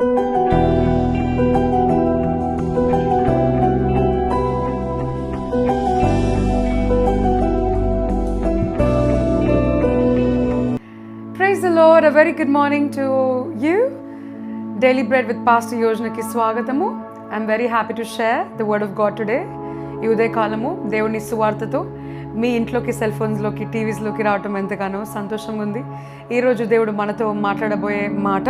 Praise the Lord. A very good morning to you. Daily Bread with Pastor Yojnaki స్వాగతము. I'm very happy to share the word of God today. ఈ ఉదయకాలము దేవుని సువార్తతో మీ ఇంట్లోకి cell ఫోన్స్లోకి టీవీస్లోకి రావటం ఎంతగానో సంతోషంగా ఉంది. ఈరోజు దేవుడు మనతో మాట్లాడబోయే మాట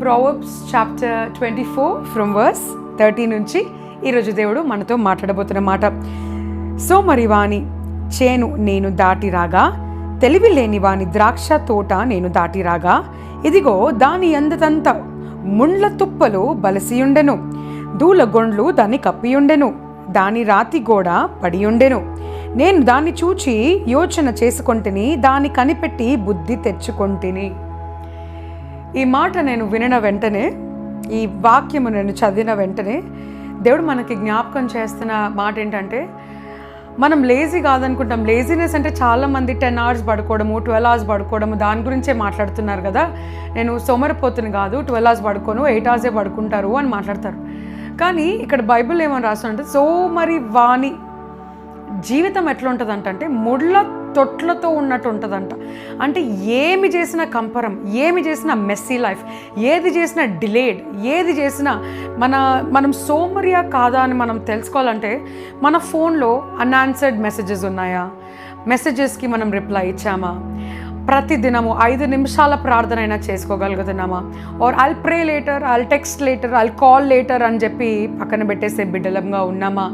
Proverbs chapter 24 from verse 30 నుంచి ఈరోజు దేవుడు మనతో మాట్లాడబోతున్న మాట. సోమరి వాని చేను నేను దాటి రాగా, తెలివి లేని వాని ద్రాక్ష తోట నేను దాటి రాగా, ఇదిగో దాని అందతంత ముండ్ల తుప్పలు బలసియుండెను, దూలగొండ్లు దాన్ని కప్పియుండెను, దాని రాతి గోడ పడియుండెను. నేను దాన్ని చూచి యోచన చేసుకొంటిని, దాన్ని కనిపెట్టి బుద్ధి తెచ్చుకొంటిని. ఈ మాట నేను వినిన వెంటనే, ఈ వాక్యము నేను చదివిన వెంటనే దేవుడు మనకి జ్ఞాపకం చేస్తున్న మాట ఏంటంటే, మనం లేజీ కాదనుకుంటాం. లేజీనెస్ అంటే చాలామంది 10 hours పడుకోవడము, 12 hours పడుకోవడము, దాని గురించే మాట్లాడుతున్నారు కదా. నేను సోమరిపోతుని కాదు, 12 hours పడుకోను, 8 hours పడుకుంటారు అని మాట్లాడతారు. కానీ ఇక్కడ బైబిల్ ఏమని రాస్తుందంటే, సోమరి వాణి జీవితం ఎట్లా ఉంటుందంటే ముళ్ళ తొట్లతో ఉన్నట్టు ఉంటుందంట. అంటే ఏమి చేసినా కంపరం, ఏమి చేసినా మెస్సీ లైఫ్, ఏది చేసినా డిలేడ్, ఏది చేసినా మనం సోమరియా కాదా అని మనం తెలుసుకోవాలంటే మన ఫోన్లో అన్ఆన్సర్డ్ మెసేజెస్ ఉన్నాయా, మెసేజెస్కి మనం రిప్లై ఇచ్చామా, ప్రతిదినము 5 నిమిషాల ప్రార్థన అయినా చేసుకోగలుగుతున్నామా, or I'll pray later, I'll text later, I'll call later అని చెప్పి పక్కన పెట్టేసే బిడ్డలంగా ఉన్నామా.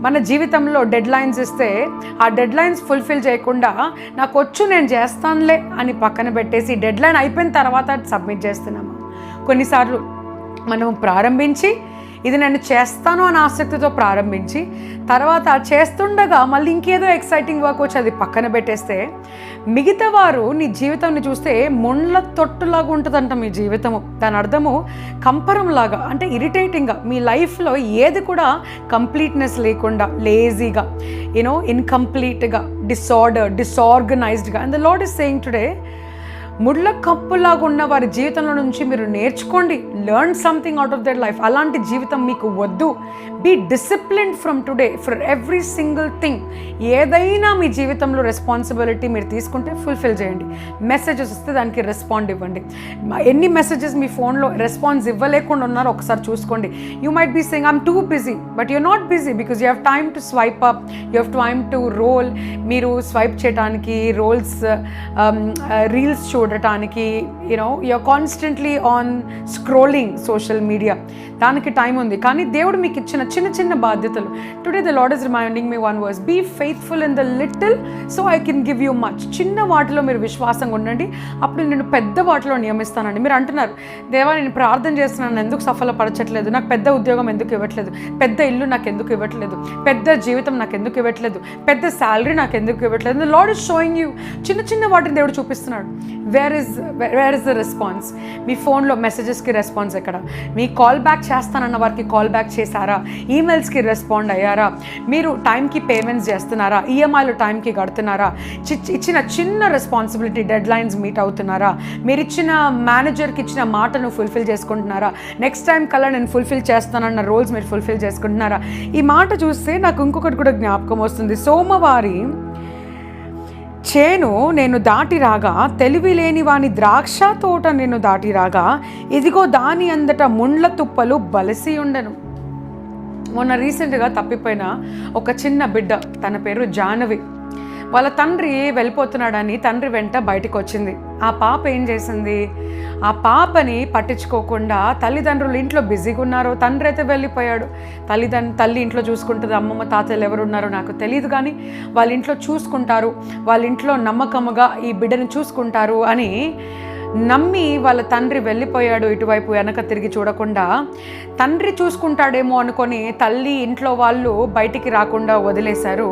మన జీవితంలో డెడ్ లైన్స్ ఇస్తే ఆ డెడ్ లైన్స్ ఫుల్ఫిల్ చేయకుండా నాకు వచ్చు నేను చేస్తానులే అని పక్కన పెట్టేసి డెడ్ లైన్ అయిపోయిన తర్వాత సబ్మిట్ చేస్తున్నామా. కొన్నిసార్లు మనం ప్రారంభించి ఇది నేను చేస్తాను అని ఆసక్తితో ప్రారంభించి తర్వాత చేస్తుండగా మళ్ళీ ఇంకేదో ఎక్సైటింగ్ వర్క్ వచ్చి అది పక్కన పెట్టేస్తే మిగతా వారు నీ జీవితాన్ని చూస్తే ముండ్ల తొట్టులాగా ఉంటుందంట మీ జీవితము. దాని అర్థము కంపరంలాగా, అంటే ఇరిటేటింగ్గా, మీ లైఫ్లో ఏది కూడా కంప్లీట్నెస్ లేకుండా, లేజీగా, ఇన్కంప్లీట్గా, డిసార్గనైజ్డ్గా. And the Lord is saying today, ముళ్ళ కప్పులాగా ఉన్న వారి జీవితంలో నుంచి మీరు నేర్చుకోండి. Learn something out of their life. అలాంటి జీవితం మీకు వద్దు. Be disciplined from today for every single thing. ఏదైనా మీ జీవితంలో రెస్పాన్సిబిలిటీ మీరు తీసుకుంటే ఫుల్ఫిల్ చేయండి. మెసేజెస్ వస్తే దానికి రెస్పాండ్ ఇవ్వండి. ఎన్ని మెసేజెస్ మీ ఫోన్లో రెస్పాన్స్ ఇవ్వలేకుండా ఉన్నారో ఒకసారి చూసుకోండి. You might be saying I'm too busy, but you're not busy because you have time to swipe up, you have time to roll. మీరు స్వైప్ చేయడానికి, రోల్స్, రీల్స్ చూడటానికి, you're constantly on scrolling social media, దానికి time ఉంది. కానీ దేవుడు మీకు ఇచ్చిన చిన్న చిన్న బాధ్యతలు. Today the lord is reminding me one verse, be faithful in the little so I can give you much. చిన్న వాటిలో మీరు విశ్వాసంగా ఉండండి, అప్పుడు నేను పెద్ద వాటిలో నియమిస్తానండి. మీరు అంటున్నారు, దేవా నేను ప్రార్థన చేస్తున్నాను, ఎందుకు సఫలపరచట్లేదు, నాకు పెద్ద ఉద్యోగం ఎందుకు ఇవ్వట్లేదు, పెద్ద ఇల్లు నాకు ఎందుకు ఇవ్వట్లేదు, పెద్ద జీవితం నాకు ఎందుకు ఇవ్వట్లేదు, పెద్ద శాలరీ నాకు ఎందుకు ఇవ్వట్లేదు. The lord is showing you చిన్న చిన్న వాటిని దేవుడు చూపిస్తున్నాడు. Where is the response? మీ ఫోన్లో మెసేజెస్కి రెస్పాన్స్ ఎక్కడ? మీ కాల్ బ్యాక్ చేస్తానన్న వారికి కాల్ బ్యాక్ చేశారా? ఈమెయిల్స్కి రెస్పాండ్ అయ్యారా? మీరు టైంకి పేమెంట్స్ చేస్తున్నారా? ఈఎంఐలు టైంకి కడుతున్నారా? ఇచ్చిన చిన్న రెస్పాన్సిబిలిటీ డెడ్ లైన్స్ మీట్ అవుతున్నారా? మీరు ఇచ్చిన మేనేజర్కి ఇచ్చిన మాటను ఫుల్ఫిల్ చేసుకుంటున్నారా? నెక్స్ట్ టైం కల్లా నేను ఫుల్ఫిల్ చేస్తానన్న రోల్స్ మీరు ఫుల్ఫిల్ చేసుకుంటున్నారా? ఈ మాట చూస్తే నాకు ఇంకొకటి కూడా జ్ఞాపకం వస్తుంది. సోమవారి చేను నేను దాటి రాగా, తెలివి లేని వాని ద్రాక్ష తోట నేను దాటి రాగా, ఇదిగో దాని అందట ముండ్ల తుప్పలు బలసి ఉండెను. మొన్న రీసెంట్గా తప్పిపోయిన ఒక చిన్న బిడ్డ, తన పేరు జాహ్నవి. వాళ్ళ తండ్రి వెళ్ళిపోతున్నాడని తండ్రి వెంట బయటకు వచ్చింది. ఆ పాప ఏం చేసింది, ఆ పాపని పట్టించుకోకుండా తల్లిదండ్రులు ఇంట్లో బిజీగా ఉన్నారు, తండ్రి అయితే వెళ్ళిపోయాడు. తల్లి ఇంట్లో చూసుకుంటుంది, అమ్మమ్మ తాతయ్యలు ఎవరు ఉన్నారో నాకు తెలియదు, కానీ వాళ్ళ ఇంట్లో చూసుకుంటారు, వాళ్ళ ఇంట్లో నమ్మకముగా ఈ బిడ్డని చూసుకుంటారు అని నమ్మి వాళ్ళ తండ్రి వెళ్ళిపోయాడు. ఇటువైపు వెనక తిరిగి చూడకుండా తండ్రి చూసుకుంటాడేమో అనుకొని తల్లి ఇంట్లో వాళ్ళు బయటికి రాకుండా వదిలేశారు.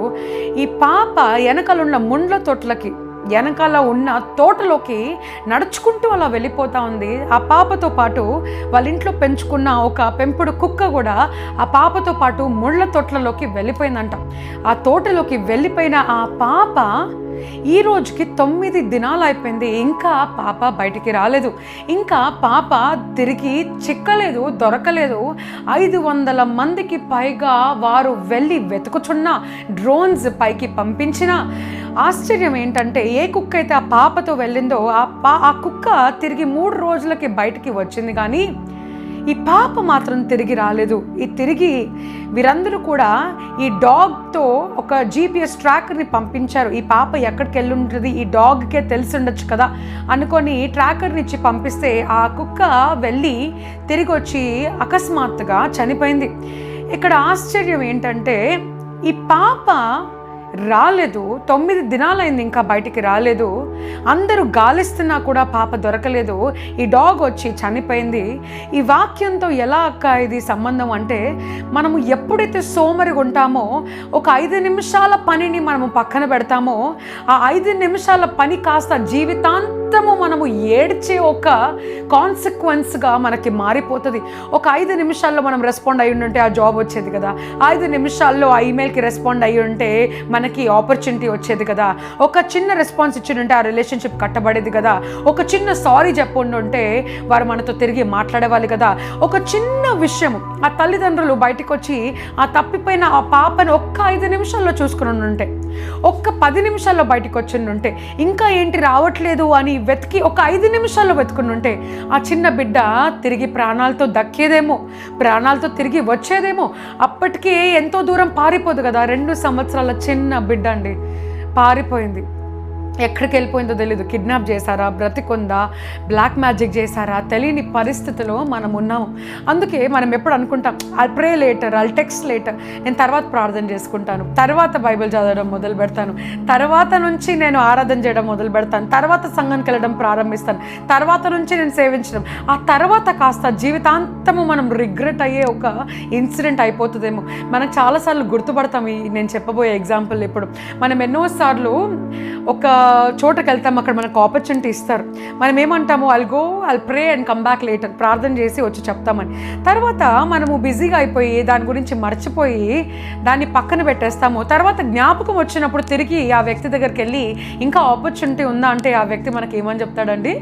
ఈ పాప వెనకలున్న ముండ్ల తొట్లకి వెనకాల ఉన్న తోటలోకి నడుచుకుంటూ అలా వెళ్ళిపోతూ ఉంది. ఆ పాపతో పాటు వాళ్ళ ఇంట్లో పెంచుకున్న ఒక పెంపుడు కుక్క కూడా ఆ పాపతో పాటు ముళ్ళ తోటలలోకి వెళ్ళిపోయిందంట. ఆ తోటలోకి వెళ్ళిపోయిన ఆ పాప ఈ రోజుకి 9 దినాలు అయిపోయింది. ఇంకా పాప బయటికి రాలేదు. ఇంకా పాప తిరిగి చిక్కలేదు, దొరకలేదు. 500 మందికి పైగా వారు వెళ్ళి వెతుకుచున్న, డ్రోన్స్ పైకి పంపించిన. ఆశ్చర్యం ఏంటంటే ఏ కుక్క అయితే ఆ పాపతో వెళ్ళిందో ఆ కుక్క తిరిగి 3 రోజులకి బయటికి వచ్చింది, కానీ ఈ పాప మాత్రం తిరిగి రాలేదు. తిరిగి వీరందరూ కూడా ఈ డాగ్తో ఒక GPS ట్రాకర్ని పంపించారు. ఈ పాప ఎక్కడికి వెళ్ళి ఉంటుంది, ఈ డాగ్కే తెలిసి ఉండొచ్చు కదా అనుకొని ట్రాకర్ని ఇచ్చి పంపిస్తే ఆ కుక్క వెళ్ళి తిరిగి వచ్చి అకస్మాత్తుగా చనిపోయింది. ఇక్కడ ఆశ్చర్యం ఏంటంటే ఈ పాప రాలేదు. 9 దినాలైంది, ఇంకా బయటికి రాలేదు. అందరూ గాలిస్తున్నా కూడా పాప దొరకలేదు. ఈ డాగ్ వచ్చి చనిపోయింది. ఈ వాక్యంతో ఎలా అక్క ఇది సంబంధం అంటే, మనము ఎప్పుడైతే సోమరిగా ఉంటామో, ఒక 5 నిమిషాల పనిని మనము పక్కన పెడతామో, ఆ 5 నిమిషాల పని కాస్త జీవితాంతము మనము ఏడ్చే ఒక కాన్సిక్వెన్స్గా మనకి మారిపోతుంది. ఒక 5 నిమిషాల్లో మనం రెస్పాండ్ అయ్యి ఉంటే ఆ జాబ్ వచ్చేది కదా, 5 నిమిషాల్లో ఆ ఈమెయిల్కి రెస్పాండ్ అయ్యి ఉంటే మనకి ఆపర్చునిటీ వచ్చేది కదా, ఒక చిన్న రెస్పాన్స్ ఇచ్చింటే ఆ రిలేషన్షిప్ కట్టబడేది కదా, ఒక చిన్న సారీ చెప్పుంటే వారు మనతో తిరిగి మాట్లాడేవాళ్ళు కదా. ఒక చిన్న విషయం ఆ తల్లిదండ్రులు బయటకు వచ్చి ఆ తప్పిపోయిన ఆ పాపను ఒక్క 5 నిమిషాల్లో చూసుకుని ఉంటే, ఒక్క 10 నిమిషాల్లో బయటకు వచ్చి ఉంటే, ఇంకా ఏంటి రావట్లేదు అని వెతికి ఒక 5 నిమిషాల్లో వెతుకుని ఉంటే ఆ చిన్న బిడ్డ తిరిగి ప్రాణాలతో దక్కేదేమో, ప్రాణాలతో తిరిగి వచ్చేదేమో. అప్పటికే ఎంతో దూరం పారిపోదు కదా. 2 సంవత్సరాల చిన్న బిడ్డ అండి, పారిపోయింది. ఎక్కడికి వెళ్ళిపోయిందో తెలియదు. కిడ్నాప్ చేశారా, బ్రతికుందా, బ్లాక్ మ్యాజిక్ చేశారా, తెలియని పరిస్థితిలో మనం ఉన్నాము. అందుకే మనం ఎప్పుడు అనుకుంటాం, I'll pray later, I'll text later, నేను తర్వాత ప్రార్థన చేసుకుంటాను, తర్వాత బైబిల్ చదవడం మొదలు పెడతాను, తర్వాత నుంచి నేను ఆరాధన చేయడం మొదలు పెడతాను, తర్వాత సంఘానికి వెళ్ళడం ప్రారంభిస్తాను, తర్వాత నుంచి నేను సేవించడం. ఆ తర్వాత కాస్త జీవితాంతము మనం రిగ్రెట్ అయ్యే ఒక ఇన్సిడెంట్ అయిపోతుందేమో. మనం చాలాసార్లు గుర్తుపడతాం. నేను చెప్పబోయే ఎగ్జాంపుల్ ఇప్పుడు మనం ఎన్నోసార్లు ఒక చోటకి వెళ్తాం, అక్కడ మనకు ఆపర్చునిటీ ఇస్తారు. మనం ఏమంటాము, I'll pray and come back later, ప్రార్థన చేసి వచ్చి చెప్తామని. తర్వాత మనము బిజీగా అయిపోయి దాని గురించి మర్చిపోయి దాన్ని పక్కన పెట్టేస్తాము. తర్వాత జ్ఞాపకం వచ్చినప్పుడు తిరిగి ఆ వ్యక్తి దగ్గరికి వెళ్ళి ఇంకా ఆపర్చునిటీ ఉందా అంటే ఆ వ్యక్తి మనకి ఏమని చెప్తాడండి,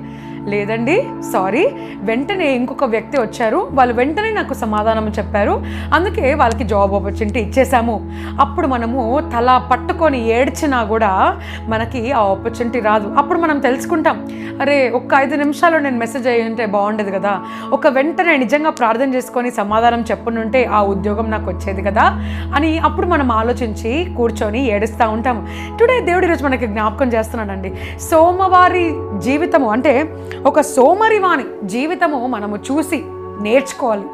లేదండి సారీ, వెంటనే ఇంకొక వ్యక్తి వచ్చారు, వాళ్ళు వెంటనే నాకు సమాధానం చెప్పారు, అందుకే వాళ్ళకి జాబ్ ఆపర్చునిటీ ఇచ్చేసాము. అప్పుడు మనము తల పట్టుకొని ఏడ్చినా కూడా మనకి ఆ ఆపర్చునిటీ రాదు. అప్పుడు మనం తెలుసుకుంటాం, అరే ఒక్క 5 నిమిషాల్లో నేను మెసేజ్ అయ్యి ఉంటే బాగుండేది కదా, ఒక వెంటనే నిజంగా ప్రార్థన చేసుకొని సమాధానం చెప్పునుంటే ఆ ఉద్యోగం నాకు వచ్చేది కదా అని అప్పుడు మనం ఆలోచించి కూర్చొని ఏడుస్తూ ఉంటాము. టుడే దేవుడి రోజు మనకి జ్ఞాపకం చేస్తున్నాడండి. సోమవారి జీవితము అంటే ఒక సోమరివాని జీవితము మనము చూసి నేర్చుకోవాలి.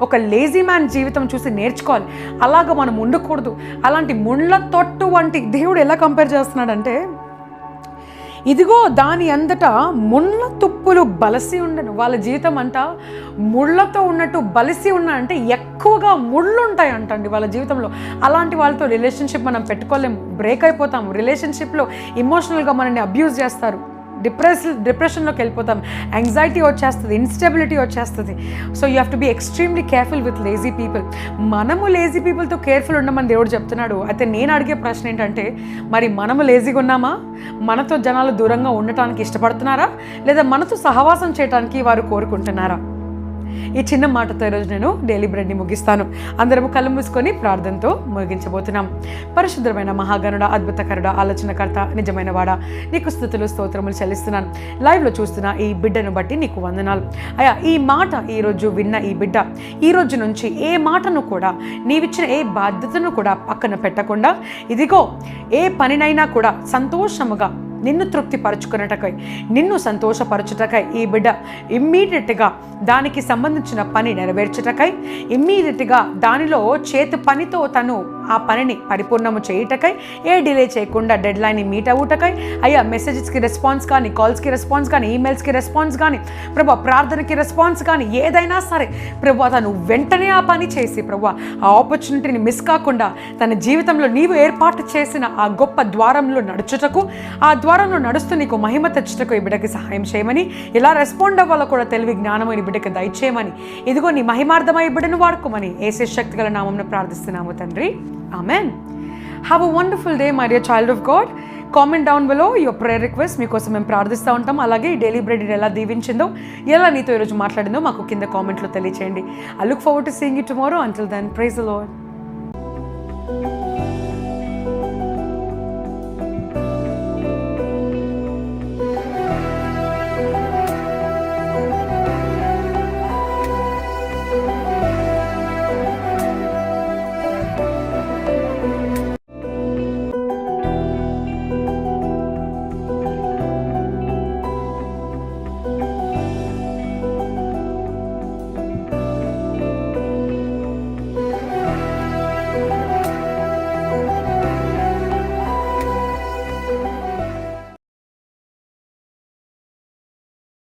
ఒక లేజీ మ్యాన్ జీవితం చూసి నేర్చుకోవాలి. అలాగ మనం ఉండకూడదు. అలాంటి ముళ్ళ తొట్టు వంటి దేవుడు ఎలా కంపేర్ చేస్తున్నాడంటే, ఇదిగో దాని అంతటా ముళ్ళ తుప్పులు బలసి ఉండను. వాళ్ళ జీవితం అంతా ముళ్ళతో ఉన్నట్టు బలిసి ఉన్నాయంటే ఎక్కువగా ముళ్ళు ఉంటాయి అంటండి వాళ్ళ జీవితంలో. అలాంటి వాళ్ళతో రిలేషన్షిప్ మనం పెట్టుకోలేము, బ్రేక్ అయిపోతాము. రిలేషన్షిప్లో ఇమోషనల్గా మనల్ని అబ్యూజ్ చేస్తారు, డిప్రెషన్లోకి వెళ్ళిపోతాం, యాంగ్జైటీ వచ్చేస్తుంది, ఇన్స్టెబిలిటీ వచ్చేస్తుంది. So you have to be extremely careful with lazy people. మనము లేజీ పీపుల్తో కేర్ఫుల్ ఉండమని దేవుడు చెప్తున్నాడు. అయితే నేను అడిగే ప్రశ్న ఏంటంటే, మరి మనము లేజీగా ఉన్నామా? మనతో జనాలు దూరంగా ఉండటానికి ఇష్టపడుతున్నారా, లేదా మనతో సహవాసం చేయడానికి వారు కోరుకుంటున్నారా? ఈ చిన్న మాటతో ఈరోజు నేను డైలీ బ్రెడ్ని ముగిస్తాను. అందరము కళ్ళు మూసుకొని ప్రార్థనతో ముగించబోతున్నాం. పరిశుద్ధమైన మహాగణుడ, అద్భుతకరుడ, ఆలోచనకర్త, నిజమైన వాడ, నీకు స్తుతులు స్తోత్రములు చెల్లిస్తున్నాను. లైవ్లో చూస్తున్న ఈ బిడ్డను బట్టి నీకు వందనాలు అయ్యా. ఈ మాట ఈరోజు విన్న ఈ బిడ్డ ఈ రోజు నుంచి ఏ మాటను కూడా, నీవిచ్చిన ఏ బాధ్యతను కూడా పక్కన పెట్టకుండా, ఇదిగో ఏ పనినైనా కూడా సంతోషముగా నిన్ను తృప్తిపరచుకున్నటకై, నిన్ను సంతోషపరచుటకై ఈ బిడ్డ ఇమ్మీడియట్గా దానికి సంబంధించిన పని నెరవేర్చుటకై, ఇమ్మీడియట్గా దానిలో చేతి పనితో తను ఆ పనిని పరిపూర్ణము చేయుటకై, ఏ డిలే చేయకుండా డెడ్ లైన్ని మీట్ అవ్వటకై, అయ్యా మెసేజెస్కి రెస్పాన్స్ కానీ, కాల్స్కి రెస్పాన్స్ కానీ, ఈమెయిల్స్కి రెస్పాన్స్ కానీ, ప్రభా ప్రార్థనకి రెస్పాన్స్ కానీ, ఏదైనా సరే ప్రభా తను వెంటనే ఆ పని చేసి ప్రభా ఆ ఆపర్చునిటీని మిస్ కాకుండా తన జీవితంలో నీవు ఏర్పాటు చేసిన ఆ గొప్ప ద్వారంలో నడుచుటకు, ఆ ద్వారంలో నడుస్తూ నీకు మహిమ తెచ్చుటకు ఈ బిడ్డకి సహాయం చేయమని, ఇలా రెస్పాండ్ అవ్వాలో కూడా తెలివి జ్ఞానము ఈ బిడ్డకి దయచేయమని, ఇదిగో నీ మహిమార్థమై బిడ్డను వాడుకోమని యేసు శక్తి గల నామమున ప్రార్థిస్తున్నాము తండ్రి. Amen. Have a wonderful day my dear child of God. Comment down below your prayer request. మీకోసం మేము ప్రార్థిస్తూ ఉంటాం. అలాగే ఈ డైలీ బ్రెడ్ ఎలా దీవించిందో, ఎలా నీతో ఈరోజు మాట్లాడిందో మాకు కింద కామెంట్లో తెలియచేయండి. I look forward to seeing you tomorrow. Until then, praise the lord.